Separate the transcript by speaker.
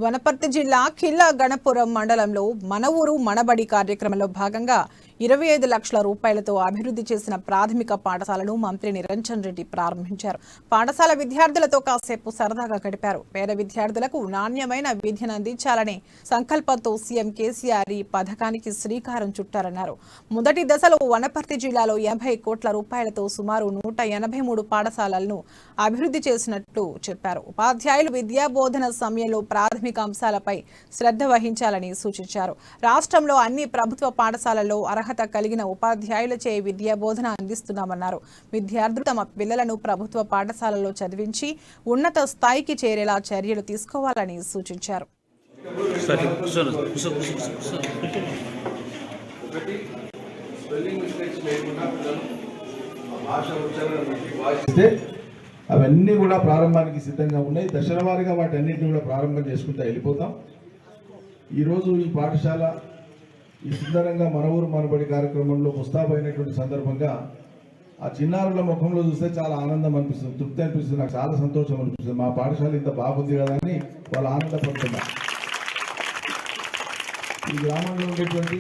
Speaker 1: వనపర్తి జిల్లా ఖిల్లా గణపురం మండలంలో మన ఊరు మనబడి కార్యక్రమంలో భాగంగా 25 లక్షల రూపాయలతో అభివృద్ధి చేసిన ప్రాథమిక పాఠశాలను మంత్రి నిరంజన్ రెడ్డి ప్రారంభించారు. పాఠశాల విద్యార్థులతో కాసేపు సరదాగా గడిపారు. పేద విద్యార్థులకు నాణ్యమైన విద్యను అందించాలనే సంకల్పంతో సీఎం కేసీఆర్ ఈ పథకానికి శ్రీకారం చుట్టారన్నారు. మొదటి దశలో వనపర్తి జిల్లాలో 80 కోట్ల రూపాయలతో సుమారు 183 పాఠశాలలను అభివృద్ధి చేసినట్లు చెప్పారు. ఉపాధ్యాయులు విద్యా బోధన సమయంలో ప్రాథమిక అంశాలపై శ్రద్ధ వహించాలని సూచించారు. రాష్ట్రంలో అన్ని ప్రభుత్వ పాఠశాలల్లో అర్హత కలిగిన ఉపాధ్యాయులచే విద్యా బోధన అందిస్తున్నామన్నారు. విద్యార్థులు తమ పిల్లలను ప్రభుత్వ పాఠశాలలో చదివించి ఉన్నత స్థాయికి చేరేలా చర్యలు తీసుకోవాలని సూచించారు.
Speaker 2: అవన్నీ కూడా ప్రారంభానికి సిద్ధంగా ఉన్నాయి. దశల వారీగా వాటి అన్నింటినీ కూడా ప్రారంభం చేసుకుంటూ వెళ్ళిపోతాం. ఈరోజు ఈ పాఠశాల ఈ సుందరంగా మన ఊరు మనబడి కార్యక్రమంలో ముస్తాబైనటువంటి సందర్భంగా ఆ చిన్నారుల ముఖంలో చూస్తే చాలా ఆనందం అనిపిస్తుంది, తృప్తి అనిపిస్తుంది, నాకు చాలా సంతోషం అనిపిస్తుంది. మా పాఠశాల ఇంత బాగుంది కదా అని వాళ్ళు ఆనందపడుతున్నారు. ఈ గ్రామంలో ఉండేటువంటి